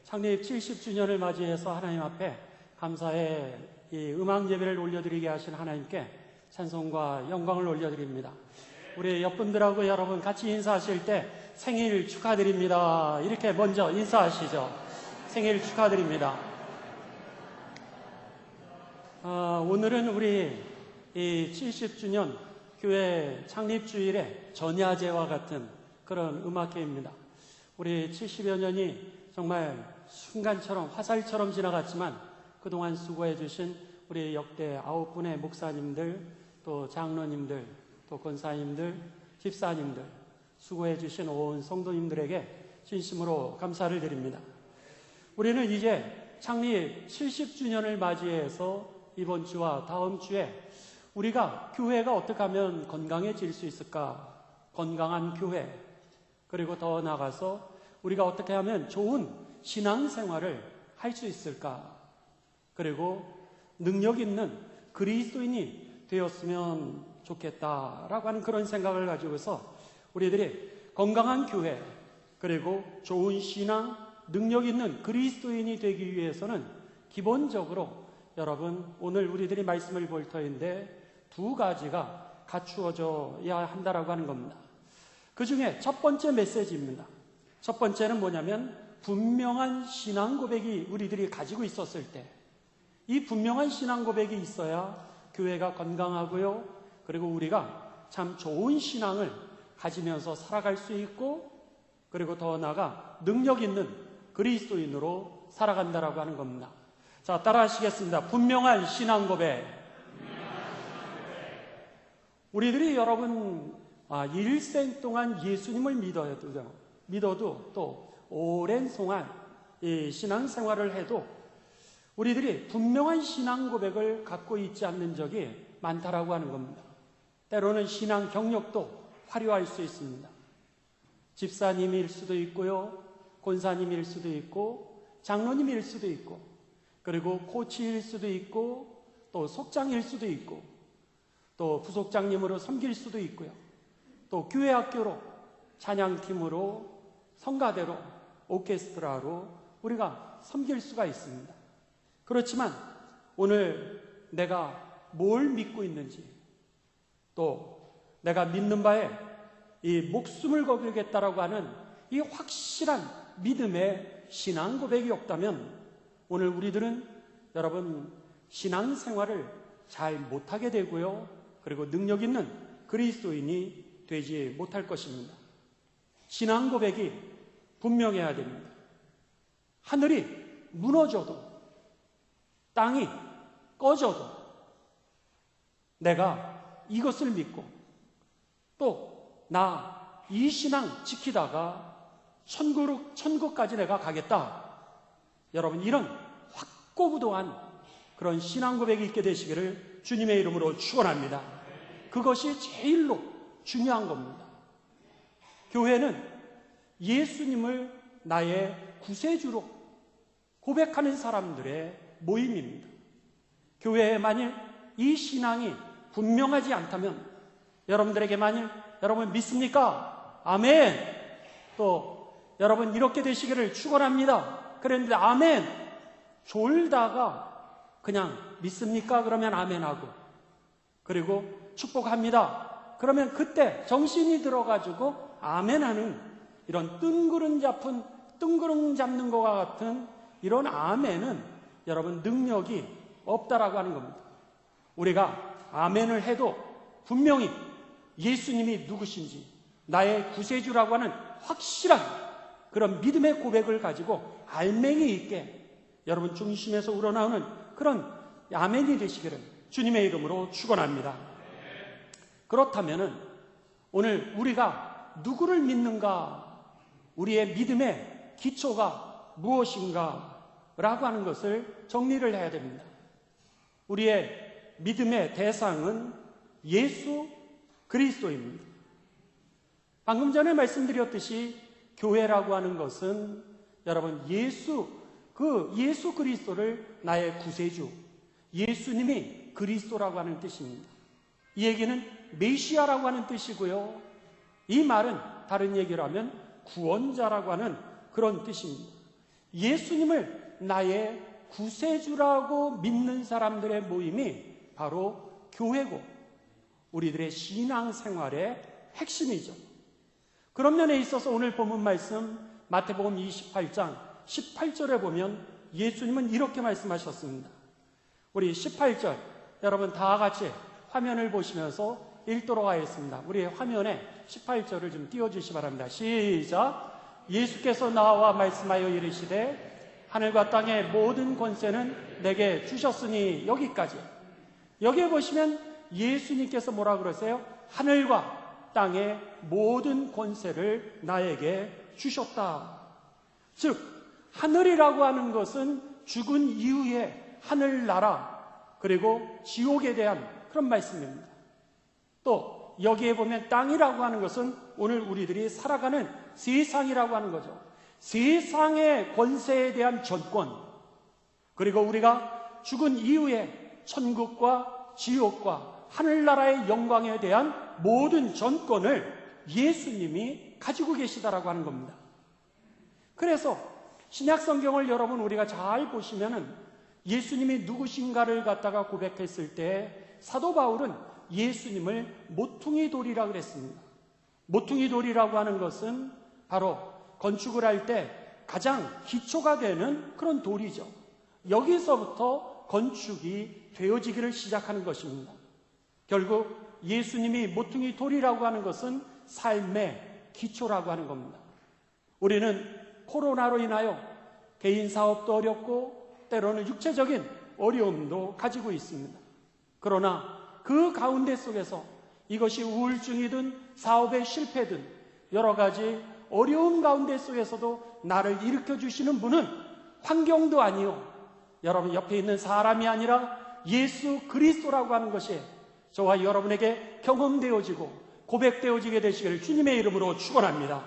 창립 70주년을 맞이해서 하나님 앞에 감사의 이 음악 예배를 올려드리게 하신 하나님께 찬송과 영광을 올려드립니다. 우리 옆분들하고 여러분 같이 인사하실 때 생일 축하드립니다. 이렇게 먼저 인사하시죠. 생일 축하드립니다. 오늘은 우리 이 70주년 교회 창립주일의 전야제와 같은 그런 음악회입니다. 우리 70여 년이 정말 순간처럼 화살처럼 지나갔지만 그동안 수고해 주신 우리 역대 9분의 목사님들, 또 장로님들, 또 권사님들, 집사님들 수고해 주신 온 성도님들에게 진심으로 감사를 드립니다. 우리는 이제 창립 70주년을 맞이해서 이번 주와 다음 주에 우리가 교회가 어떻게 하면 건강해질 수 있을까? 건강한 교회, 그리고 더 나아가서 우리가 어떻게 하면 좋은 신앙생활을 할 수 있을까? 그리고 능력 있는 그리스도인이 되었으면 좋겠다라고 하는 그런 생각을 가지고서 우리들이 건강한 교회, 그리고 좋은 신앙, 능력 있는 그리스도인이 되기 위해서는 기본적으로 여러분 오늘 우리들이 말씀을 볼 터인데 두 가지가 갖추어져야 한다라고 하는 겁니다. 그 중에 첫 번째 메시지입니다. 첫 번째는 뭐냐면 분명한 신앙 고백이 우리들이 가지고 있었을 때, 이 분명한 신앙 고백이 있어야 교회가 건강하고요, 그리고 우리가 참 좋은 신앙을 가지면서 살아갈 수 있고, 그리고 더 나아가 능력 있는 그리스도인으로 살아간다라고 하는 겁니다. 자, 따라 하시겠습니다. 분명한 신앙 고백. 우리들이 여러분 일생 동안 예수님을 믿어도 또 오랜 동안 이 신앙생활을 해도 우리들이 분명한 신앙 고백을 갖고 있지 않는 적이 많다라고 하는 겁니다. 때로는 신앙 경력도 화려할 수 있습니다. 집사님일 수도 있고요, 권사님일 수도 있고, 장로님일 수도 있고, 그리고 코치일 수도 있고, 또 속장일 수도 있고, 또 부속장님으로 섬길 수도 있고요, 또 교회 학교로, 찬양팀으로, 성가대로, 오케스트라로 우리가 섬길 수가 있습니다. 그렇지만 오늘 내가 뭘 믿고 있는지, 또 내가 믿는 바에 이 목숨을 걸겠다라고 하는 이 확실한 믿음의 신앙 고백이 없다면 오늘 우리들은 여러분 신앙생활을 잘 못하게 되고요, 그리고 능력 있는 그리스도인이 되지 못할 것입니다. 신앙 고백이 분명해야 됩니다. 하늘이 무너져도, 땅이 꺼져도 내가 이것을 믿고 또 나 이 신앙 지키다가 천국까지 내가 가겠다. 여러분 이런 확고부동한 그런 신앙 고백이 있게 되시기를 주님의 이름으로 축원합니다. 그것이 제일로 중요한 겁니다. 교회는 예수님을 나의 구세주로 고백하는 사람들의 모임입니다. 교회에 만일 이 신앙이 분명하지 않다면 여러분들에게 만일 여러분 믿습니까? 아멘. 또 여러분 이렇게 되시기를 축원합니다. 그런데 아멘 졸다가 그냥 믿습니까? 그러면 아멘하고, 그리고 축복합니다. 그러면 그때 정신이 들어가지고 아멘하는 이런 뜬구름 잡는 것과 같은 이런 아멘은 여러분 능력이 없다라고 하는 겁니다. 우리가 아멘을 해도 분명히 예수님이 누구신지, 나의 구세주라고 하는 확실한 그런 믿음의 고백을 가지고 알맹이 있게 여러분 중심에서 우러나오는 그런 아멘이 되시기를 주님의 이름으로 축원합니다. 그렇다면은 오늘 우리가 누구를 믿는가, 우리의 믿음의 기초가 무엇인가 라고 하는 것을 정리를 해야 됩니다. 우리의 믿음의 대상은 예수 그리스도입니다. 방금 전에 말씀드렸듯이 교회라고 하는 것은 여러분 예수 그리스도를 나의 구세주, 예수님이 그리스도라고 하는 뜻입니다. 이 얘기는 메시아라고 하는 뜻이고요, 이 말은 다른 얘기로 하면 구원자라고 하는 그런 뜻입니다. 예수님을 나의 구세주라고 믿는 사람들의 모임이 바로 교회고 우리들의 신앙생활의 핵심이죠. 그런 면에 있어서 오늘 본문 말씀 마태복음 28장 18절에 보면 예수님은 이렇게 말씀하셨습니다. 우리 18절 여러분 다 같이 화면을 보시면서 읽도록 하겠습니다. 우리 화면에 18절을 좀 띄워주시기 바랍니다. 시작. 예수께서 나와 말씀하여 이르시되 하늘과 땅의 모든 권세는 내게 주셨으니 여기까지. 여기에 보시면 예수님께서 뭐라 그러세요? 하늘과 땅의 모든 권세를 나에게 주셨다. 즉 하늘이라고 하는 것은 죽은 이후에 하늘나라 그리고 지옥에 대한 그런 말씀입니다. 또 여기에 보면 땅이라고 하는 것은 오늘 우리들이 살아가는 세상이라고 하는 거죠. 세상의 권세에 대한 전권, 그리고 우리가 죽은 이후에 천국과 지옥과 하늘나라의 영광에 대한 모든 전권을 예수님이 가지고 계시다라고 하는 겁니다. 그래서 신약성경을 여러분 우리가 잘 보시면은 예수님이 누구신가를 갖다가 고백했을 때 사도 바울은 예수님을 모퉁이 돌이라고 그랬습니다. 모퉁이 돌이라고 하는 것은 바로 건축을 할 때 가장 기초가 되는 그런 돌이죠. 여기서부터 건축이 되어지기를 시작하는 것입니다. 결국 예수님이 모퉁이 돌이라고 하는 것은 삶의 기초라고 하는 겁니다. 우리는 코로나로 인하여 개인 사업도 어렵고 때로는 육체적인 어려움도 가지고 있습니다. 그러나 그 가운데 속에서 이것이 우울증이든 사업의 실패든 여러 가지 어려움 가운데 속에서도 나를 일으켜 주시는 분은 환경도 아니요, 여러분 옆에 있는 사람이 아니라 예수 그리스도라고 하는 것이 저와 여러분에게 경험되어지고 고백되어지게 되시기를 주님의 이름으로 축원합니다.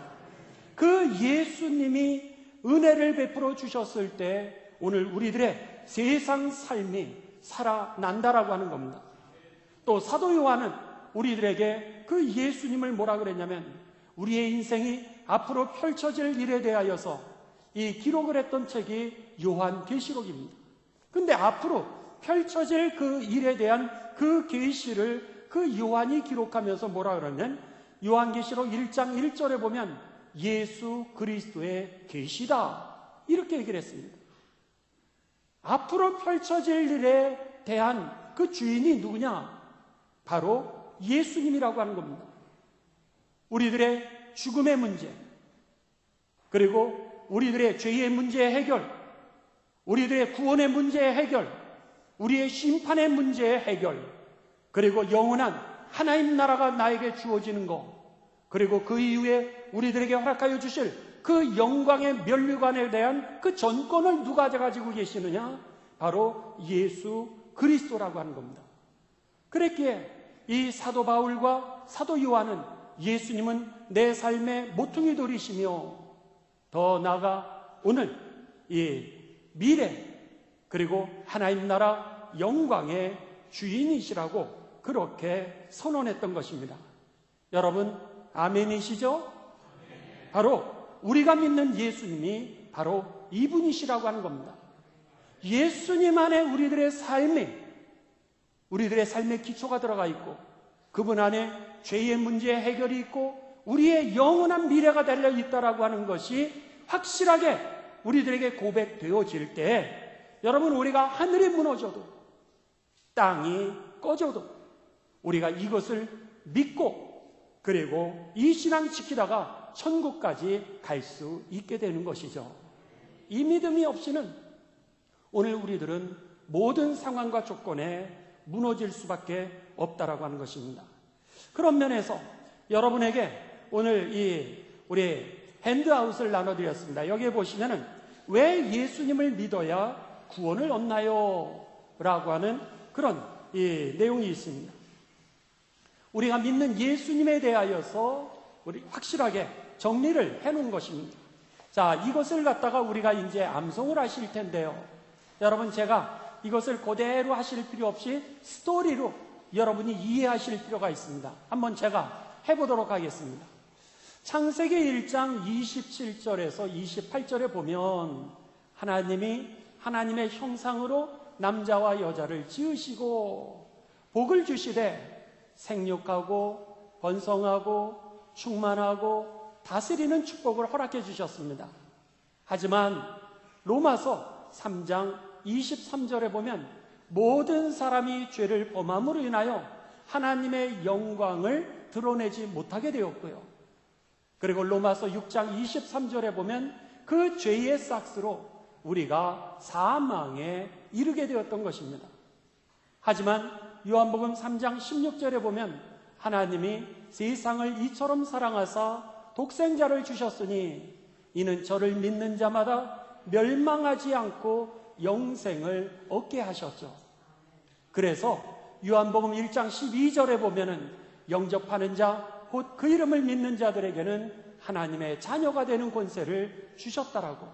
그 예수님이 은혜를 베풀어 주셨을 때 오늘 우리들의 세상 삶이 살아난다라고 하는 겁니다. 또 사도 요한은 우리들에게 그 예수님을 뭐라 그랬냐면 우리의 인생이 앞으로 펼쳐질 일에 대하여서 이 기록을 했던 책이 요한계시록입니다. 근데 앞으로 펼쳐질 그 일에 대한 그 계시를 그 요한이 기록하면서 뭐라 그러냐면 요한계시록 1장 1절에 보면 예수 그리스도의 계시다 이렇게 얘기를 했습니다. 앞으로 펼쳐질 일에 대한 그 주인이 누구냐? 바로 예수님이라고 하는 겁니다. 우리들의 죽음의 문제, 그리고 우리들의 죄의 문제의 해결, 우리들의 구원의 문제의 해결, 우리의 심판의 문제의 해결, 그리고 영원한 하나님 나라가 나에게 주어지는 것, 그리고 그 이후에 우리들에게 허락하여 주실 그 영광의 면류관에 대한 그 전권을 누가 가지고 계시느냐? 바로 예수 그리스도라고 하는 겁니다. 그랬기에 이 사도 바울과 사도 요한은 예수님은 내 삶의 모퉁이 돌이시며 더 나아가 오늘 이 미래 그리고 하나님 나라 영광의 주인이시라고 그렇게 선언했던 것입니다. 여러분 아멘이시죠? 바로 우리가 믿는 예수님이 바로 이분이시라고 하는 겁니다. 예수님 안에 우리들의 삶의 기초가 들어가 있고 그분 안에 죄의 문제의 해결이 있고 우리의 영원한 미래가 달려 있다라고 하는 것이 확실하게 우리들에게 고백되어질 때 여러분 우리가 하늘이 무너져도 땅이 꺼져도 우리가 이것을 믿고 그리고 이 신앙 지키다가 천국까지 갈 수 있게 되는 것이죠. 이 믿음이 없이는 오늘 우리들은 모든 상황과 조건에 무너질 수밖에 없다라고 하는 것입니다. 그런 면에서 여러분에게 오늘 우리 핸드아웃을 나눠드렸습니다. 여기에 보시면은 왜 예수님을 믿어야 구원을 얻나요? 라고 하는 그런 내용이 있습니다. 우리가 믿는 예수님에 대하여서 우리 확실하게 정리를 해놓은 것입니다. 자, 이것을 갖다가 우리가 이제 암송을 하실 텐데요. 여러분 제가 이것을 그대로 하실 필요 없이 스토리로 여러분이 이해하실 필요가 있습니다. 한번 제가 해보도록 하겠습니다. 창세기 1장 27절에서 28절에 보면 하나님이 하나님의 형상으로 남자와 여자를 지으시고 복을 주시되 생육하고 번성하고 충만하고 다스리는 축복을 허락해 주셨습니다. 하지만 로마서 3장 23절에 보면 모든 사람이 죄를 범함으로 인하여 하나님의 영광을 드러내지 못하게 되었고요. 그리고 로마서 6장 23절에 보면 그 죄의 싹스로 우리가 사망에 이르게 되었던 것입니다. 하지만 요한복음 3장 16절에 보면 하나님이 세상을 이처럼 사랑하사 독생자를 주셨으니 이는 저를 믿는 자마다 멸망하지 않고 영생을 얻게 하셨죠. 그래서 요한복음 1장 12절에 보면은 영접하는 자 곧 그 이름을 믿는 자들에게는 하나님의 자녀가 되는 권세를 주셨다라고.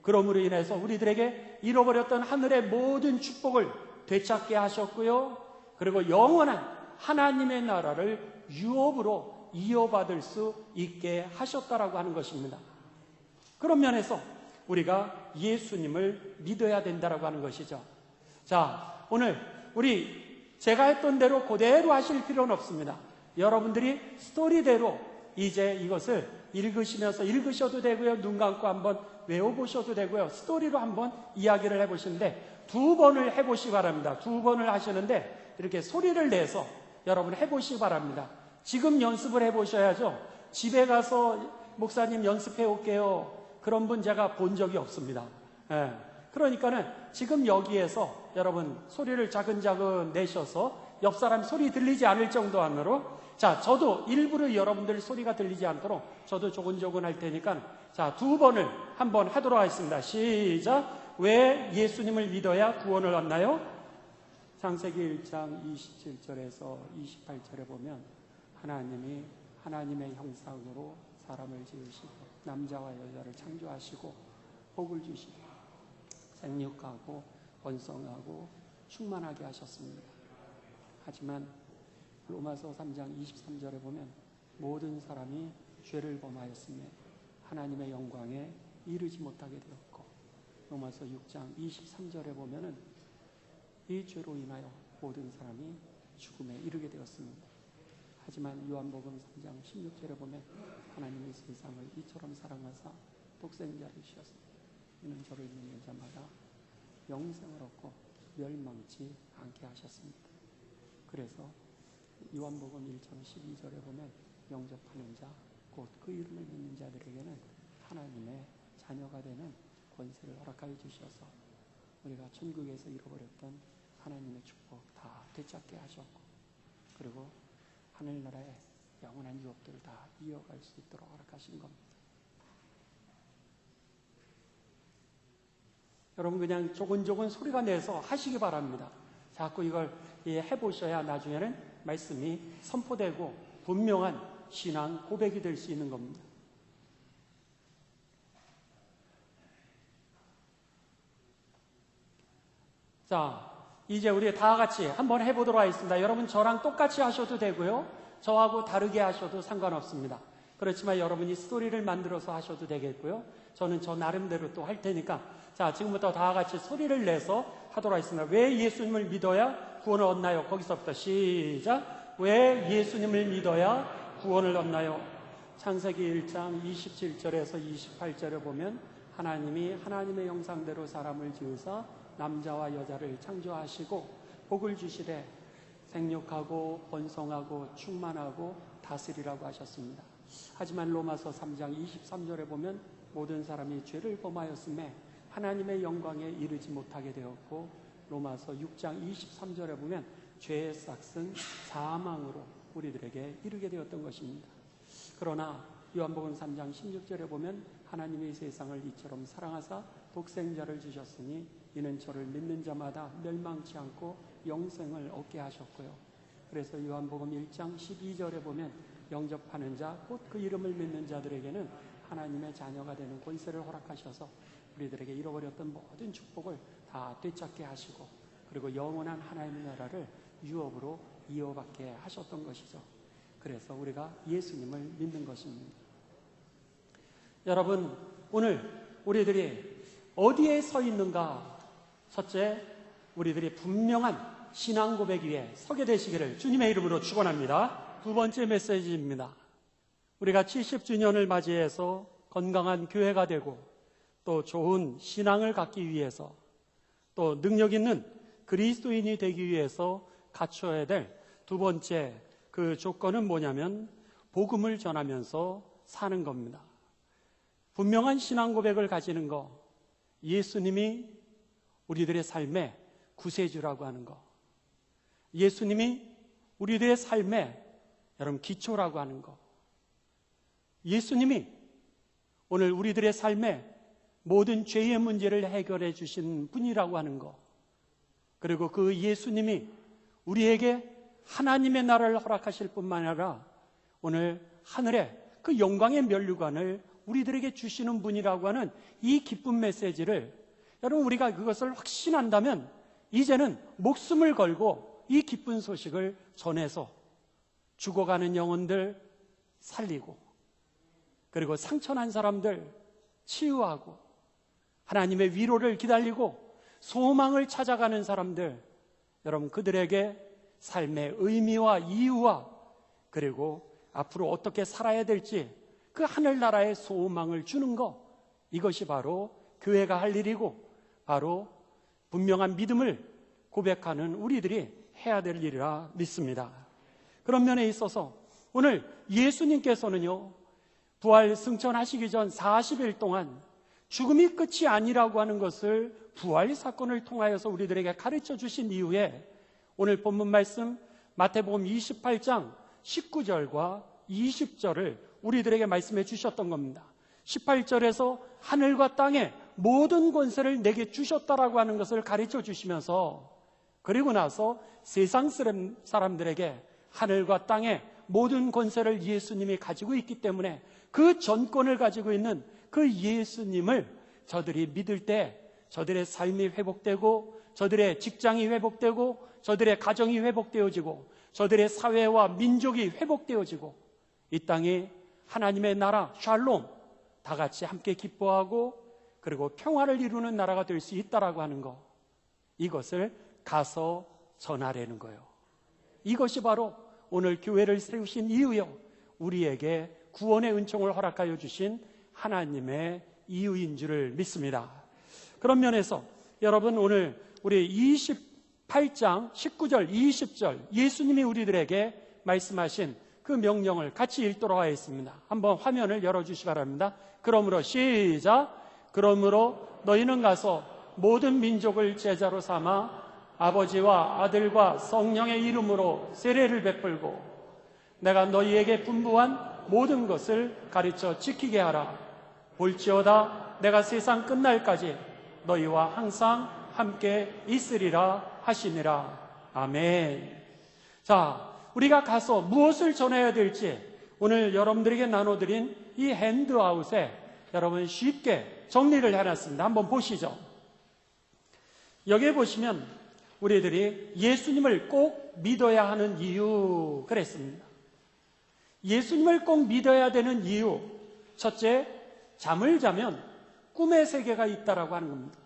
그러므로 인해서 우리들에게 잃어버렸던 하늘의 모든 축복을 되찾게 하셨고요. 그리고 영원한 하나님의 나라를 유업으로 이어받을 수 있게 하셨다라고 하는 것입니다. 그런 면에서 우리가 예수님을 믿어야 된다라고 하는 것이죠. 자, 오늘 제가 했던 대로 그대로 하실 필요는 없습니다. 여러분들이 스토리대로 이제 이것을 읽으셔도 되고요. 눈 감고 한번 외워보셔도 되고요. 스토리로 한번 이야기를 해보시는데 2번을 해보시기 바랍니다. 2번을 하시는데 이렇게 소리를 내서 여러분 해보시기 바랍니다. 지금 연습을 해보셔야죠. 집에 가서 목사님 연습해 올게요. 그런 분 제가 본 적이 없습니다. 그러니까는 지금 여기에서 여러분 소리를 자근자근 내셔서 옆 사람 소리 들리지 않을 정도 안으로, 자, 저도 일부러 여러분들 소리가 들리지 않도록 저도 조근조근 할 테니까, 자, 2번을 한번 하도록 하겠습니다. 시작. 왜 예수님을 믿어야 구원을 얻나요? 창세기 1장 27절에서 28절에 보면 하나님이 하나님의 형상으로 사람을 지으시고 남자와 여자를 창조하시고 복을 주시고 생육하고 번성하고 충만하게 하셨습니다. 하지만 로마서 3장 23절에 보면 모든 사람이 죄를 범하였으며 하나님의 영광에 이르지 못하게 되었고, 로마서 6장 23절에 보면은 이 죄로 인하여 모든 사람이 죽음에 이르게 되었습니다. 하지만 요한복음 3장 16절에 보면 하나님이 세상을 이처럼 사랑하사 독생자를 주셨습니다. 이는 저를 믿는 자마다 영생을 얻고 멸망치 않게 하셨습니다. 그래서 요한복음 1장 12절에 보면 영접하는 자, 곧 그 이름을 믿는 자들에게는 하나님의 자녀가 되는 권세를 허락하여 주셔서 우리가 천국에서 잃어버렸던 하나님의 축복 다 되찾게 하셨고, 그리고 하늘나라의 영원한 유업들을 다 이어갈 수 있도록 허락하신 겁니다. 여러분 그냥 조근조근 소리가 내서 하시기 바랍니다. 자꾸 이걸 해보셔야 나중에는 말씀이 선포되고 분명한 신앙 고백이 될 수 있는 겁니다. 자, 이제 우리 다 같이 한번 해보도록 하겠습니다. 여러분 저랑 똑같이 하셔도 되고요. 저하고 다르게 하셔도 상관없습니다. 그렇지만 여러분이 스토리를 만들어서 하셔도 되겠고요. 저는 저 나름대로 또 할 테니까, 자, 지금부터 다 같이 소리를 내서 하도록 하겠습니다. 왜 예수님을 믿어야 구원을 얻나요? 거기서부터 시작. 왜 예수님을 믿어야 구원을 얻나요? 창세기 1장 27절에서 28절에 보면 하나님이 하나님의 형상대로 사람을 지으사 남자와 여자를 창조하시고 복을 주시되 생육하고 번성하고 충만하고 다스리라고 하셨습니다. 하지만 로마서 3장 23절에 보면 모든 사람이 죄를 범하였음에 하나님의 영광에 이르지 못하게 되었고, 로마서 6장 23절에 보면 죄의 싹은 사망으로 우리들에게 이르게 되었던 것입니다. 그러나 요한복음 3장 16절에 보면 하나님이 세상을 이처럼 사랑하사 독생자를 주셨으니 이는 저를 믿는 자마다 멸망치 않고 영생을 얻게 하셨고요. 그래서 요한복음 1장 12절에 보면 영접하는 자, 곧 그 이름을 믿는 자들에게는 하나님의 자녀가 되는 권세를 허락하셔서 우리들에게 잃어버렸던 모든 축복을 다 되찾게 하시고, 그리고 영원한 하나님의 나라를 유업으로 이어받게 하셨던 것이죠. 그래서 우리가 예수님을 믿는 것입니다. 여러분, 오늘 우리들이 어디에 서 있는가? 첫째, 우리들이 분명한 신앙 고백 위에 서게 되시기를 주님의 이름으로 축원합니다. 두 번째 메시지입니다. 우리가 70주년을 맞이해서 건강한 교회가 되고 또 좋은 신앙을 갖기 위해서 또 능력 있는 그리스도인이 되기 위해서 갖춰야 될 두 번째 그 조건은 뭐냐면 복음을 전하면서 사는 겁니다. 분명한 신앙 고백을 가지는 거, 예수님이 우리들의 삶의 구세주라고 하는 거, 예수님이 우리들의 삶의 여러분 기초라고 하는 거, 예수님이 오늘 우리들의 삶의 모든 죄의 문제를 해결해 주신 분이라고 하는 거, 그리고 그 예수님이 우리에게 하나님의 나라를 허락하실 뿐만 아니라 오늘 하늘에 그 영광의 면류관을 우리들에게 주시는 분이라고 하는 이 기쁜 메시지를 여러분 우리가 그것을 확신한다면 이제는 목숨을 걸고 이 기쁜 소식을 전해서 죽어가는 영혼들 살리고 그리고 상처난 사람들 치유하고 하나님의 위로를 기다리고 소망을 찾아가는 사람들, 여러분 그들에게 삶의 의미와 이유와 그리고 앞으로 어떻게 살아야 될지 그 하늘나라의 소망을 주는 것, 이것이 바로 교회가 할 일이고 바로 분명한 믿음을 고백하는 우리들이 해야 될 일이라 믿습니다. 그런 면에 있어서 오늘 예수님께서는요, 부활 승천하시기 전 40일 동안 죽음이 끝이 아니라고 하는 것을 부활 사건을 통하여서 우리들에게 가르쳐 주신 이후에 오늘 본문 말씀 마태복음 28장 19절과 20절을 우리들에게 말씀해 주셨던 겁니다. 18절에서 하늘과 땅의 모든 권세를 내게 주셨다라고 하는 것을 가르쳐 주시면서 그리고 나서 세상 사람들에게 하늘과 땅의 모든 권세를 예수님이 가지고 있기 때문에 그 전권을 가지고 있는 그 예수님을 저들이 믿을 때 저들의 삶이 회복되고 저들의 직장이 회복되고 저들의 가정이 회복되어지고 저들의 사회와 민족이 회복되어지고 이 땅이 하나님의 나라 샬롬 다 같이 함께 기뻐하고 그리고 평화를 이루는 나라가 될 수 있다라고 하는 것, 이것을 가서 전하려는 거예요. 이것이 바로 오늘 교회를 세우신 이유요, 우리에게 구원의 은총을 허락하여 주신 하나님의 이유인 줄을 믿습니다. 그런 면에서 여러분 오늘 우리 28장 19절 20절 예수님이 우리들에게 말씀하신 그 명령을 같이 읽도록 하겠습니다. 한번 화면을 열어주시기 바랍니다. 그러므로 시작. 그러므로 너희는 가서 모든 민족을 제자로 삼아 아버지와 아들과 성령의 이름으로 세례를 베풀고 내가 너희에게 분부한 모든 것을 가르쳐 지키게 하라. 볼지어다 내가 세상 끝날까지 너희와 항상 함께 있으리라 하시니라. 아멘. 자, 우리가 가서 무엇을 전해야 될지 오늘 여러분들에게 나눠드린 이 핸드아웃에 여러분 쉽게 정리를 해놨습니다. 한번 보시죠. 여기에 보시면 우리들이 예수님을 꼭 믿어야 하는 이유 그랬습니다. 예수님을 꼭 믿어야 되는 이유, 첫째, 잠을 자면 꿈의 세계가 있다라고 하는 겁니다.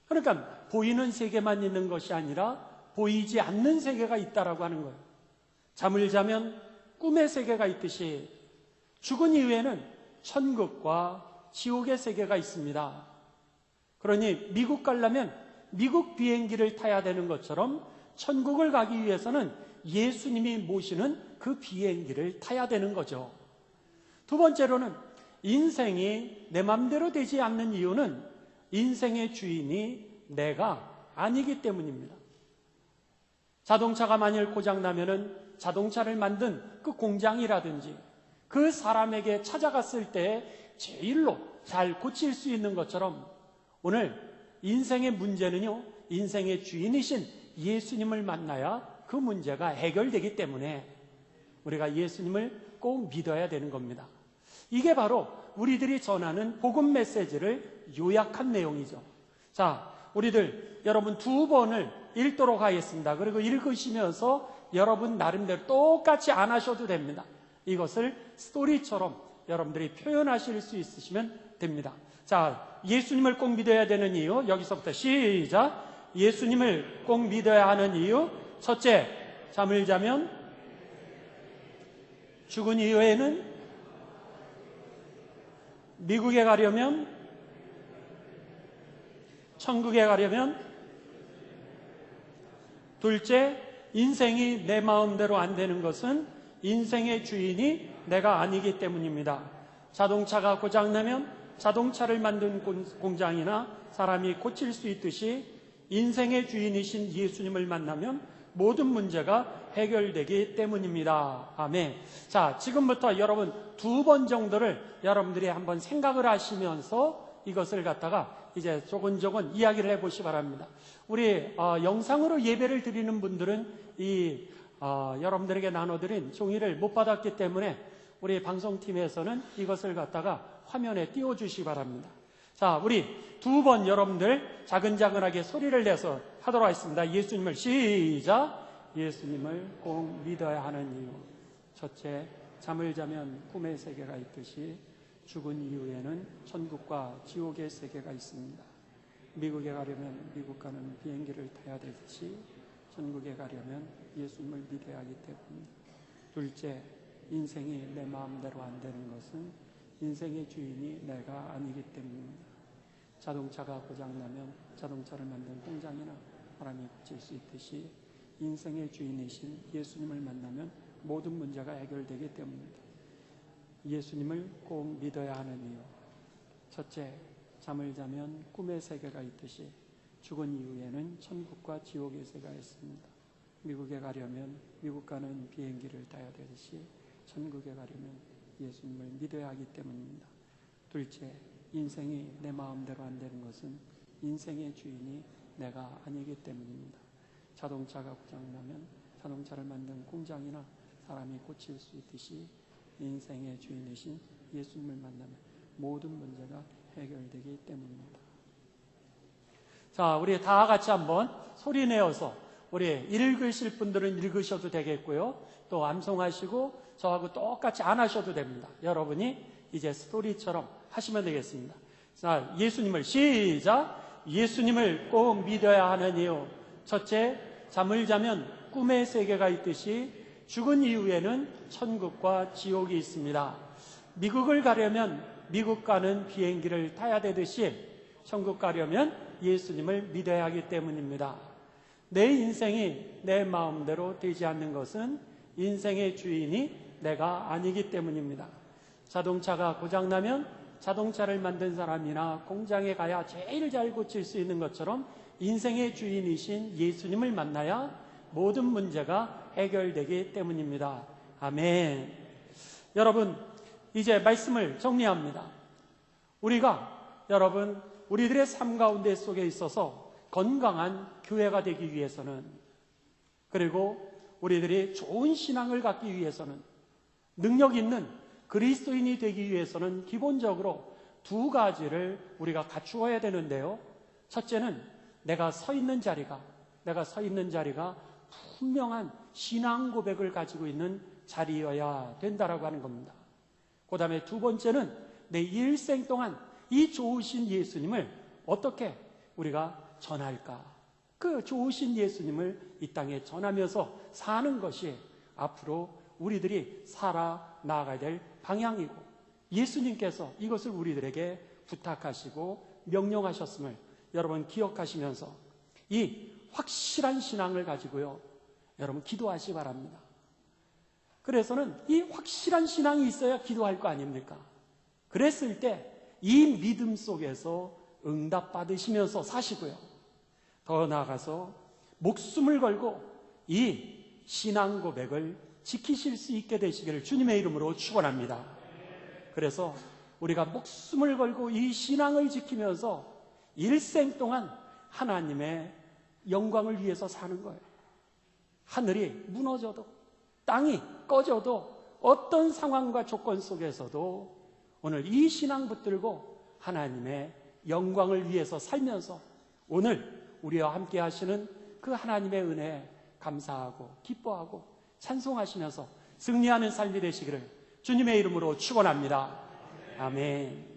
그러니까 보이는 세계만 있는 것이 아니라 보이지 않는 세계가 있다라고 하는 거예요. 잠을 자면 꿈의 세계가 있듯이 죽은 이후에는 천국과 지옥의 세계가 있습니다. 그러니 미국 가려면 미국 비행기를 타야 되는 것처럼 천국을 가기 위해서는 예수님이 모시는 그 비행기를 타야 되는 거죠. 두 번째로는 인생이 내 맘대로 되지 않는 이유는 인생의 주인이 내가 아니기 때문입니다. 자동차가 만일 고장나면은 자동차를 만든 그 공장이라든지 그 사람에게 찾아갔을 때 제일로 잘 고칠 수 있는 것처럼 오늘 인생의 문제는요, 인생의 주인이신 예수님을 만나야 그 문제가 해결되기 때문에 우리가 예수님을 꼭 믿어야 되는 겁니다. 이게 바로 우리들이 전하는 복음 메시지를 요약한 내용이죠. 자, 우리들 여러분 2번을 읽도록 하겠습니다. 그리고 읽으시면서 여러분 나름대로 똑같이 안 하셔도 됩니다. 이것을 스토리처럼 여러분들이 표현하실 수 있으시면 됩니다. 자, 예수님을 꼭 믿어야 되는 이유, 여기서부터 시작. 예수님을 꼭 믿어야 하는 이유. 첫째, 잠을 자면 죽은 이후에는 미국에 가려면, 천국에 가려면, 둘째, 인생이 내 마음대로 안 되는 것은 인생의 주인이 내가 아니기 때문입니다. 자동차가 고장나면 자동차를 만든 공장이나 사람이 고칠 수 있듯이 인생의 주인이신 예수님을 만나면 모든 문제가 해결되기 때문입니다. 아멘. 자, 지금부터 여러분 2번 정도를 여러분들이 한번 생각을 하시면서 이것을 갖다가 이제 조근조근 이야기를 해보시기 바랍니다. 우리 영상으로 예배를 드리는 분들은 여러분들에게 나눠드린 종이를 못 받았기 때문에 우리 방송팀에서는 이것을 갖다가 화면에 띄워주시기 바랍니다. 자, 우리 2번 여러분들 자근자근하게 소리를 내서 하도록 하겠습니다. 예수님을 시작. 예수님을 꼭 믿어야 하는 이유. 첫째, 잠을 자면 꿈의 세계가 있듯이 죽은 이후에는 천국과 지옥의 세계가 있습니다. 미국에 가려면 미국 가는 비행기를 타야 되듯이 천국에 가려면 예수님을 믿어야 하기 때문입니다. 둘째, 인생이 내 마음대로 안 되는 것은 인생의 주인이 내가 아니기 때문입니다. 자동차가 고장나면 자동차를 만든 공장이나 사람이 고칠 수 있듯이 인생의 주인이신 예수님을 만나면 모든 문제가 해결되기 때문입니다. 예수님을 꼭 믿어야 하는 이유. 첫째, 잠을 자면 꿈의 세계가 있듯이 죽은 이후에는 천국과 지옥의 세계가 있습니다. 미국에 가려면 미국 가는 비행기를 타야 되듯이 천국에 가려면 예수님을 믿어야 하기 때문입니다. 둘째, 인생이 내 마음대로 안 되는 것은 인생의 주인이 내가 아니기 때문입니다. 자동차가 고장나면 자동차를 만든 공장이나 사람이 고칠 수 있듯이 인생의 주인이신 예수님을 만나면 모든 문제가 해결되기 때문입니다. 자, 우리 다 같이 한번 소리 내어서 우리 읽으실 분들은 읽으셔도 되겠고요. 또 암송하시고 저하고 똑같이 안 하셔도 됩니다. 여러분이 이제 스토리처럼 하시면 되겠습니다. 자, 예수님을 시작. 예수님을 꼭 믿어야 하는 이유. 첫째, 잠을 자면 꿈의 세계가 있듯이 죽은 이후에는 천국과 지옥이 있습니다. 미국을 가려면 미국 가는 비행기를 타야 되듯이 천국 가려면 예수님을 믿어야 하기 때문입니다. 내 인생이 내 마음대로 되지 않는 것은 인생의 주인이 내가 아니기 때문입니다. 자동차가 고장나면 자동차를 만든 사람이나 공장에 가야 제일 잘 고칠 수 있는 것처럼 인생의 주인이신 예수님을 만나야 모든 문제가 해결되기 때문입니다. 아멘. 여러분, 이제 말씀을 정리합니다. 우리가 여러분 우리들의 삶 가운데 속에 있어서 건강한 교회가 되기 위해서는, 그리고 우리들이 좋은 신앙을 갖기 위해서는, 능력 있는 그리스도인이 되기 위해서는 기본적으로 2가지를 우리가 갖추어야 되는데요. 첫째는 내가 서 있는 자리가 분명한 신앙 고백을 가지고 있는 자리여야 된다라고 하는 겁니다. 그 다음에 2번째는 내 일생 동안 이 좋으신 예수님을 어떻게 우리가 전할까? 그 좋으신 예수님을 이 땅에 전하면서 사는 것이 앞으로 우리들이 살아 나아가야 될 방향이고, 예수님께서 이것을 우리들에게 부탁하시고 명령하셨음을 여러분 기억하시면서 이 확실한 신앙을 가지고요, 여러분 기도하시기 바랍니다. 그래서는 이 확실한 신앙이 있어야 기도할 거 아닙니까? 그랬을 때 이 믿음 속에서 응답 받으시면서 사시고요, 더 나아가서 목숨을 걸고 이 신앙 고백을 지키실 수 있게 되시기를 주님의 이름으로 축원합니다. 그래서 우리가 목숨을 걸고 이 신앙을 지키면서 일생 동안 하나님의 영광을 위해서 사는 거예요. 하늘이 무너져도 땅이 꺼져도 어떤 상황과 조건 속에서도 오늘 이 신앙 붙들고 하나님의 영광을 위해서 살면서 오늘 우리와 함께 하시는 그 하나님의 은혜에 감사하고 기뻐하고 찬송하시면서 승리하는 삶이 되시기를 주님의 이름으로 축원합니다. 아멘.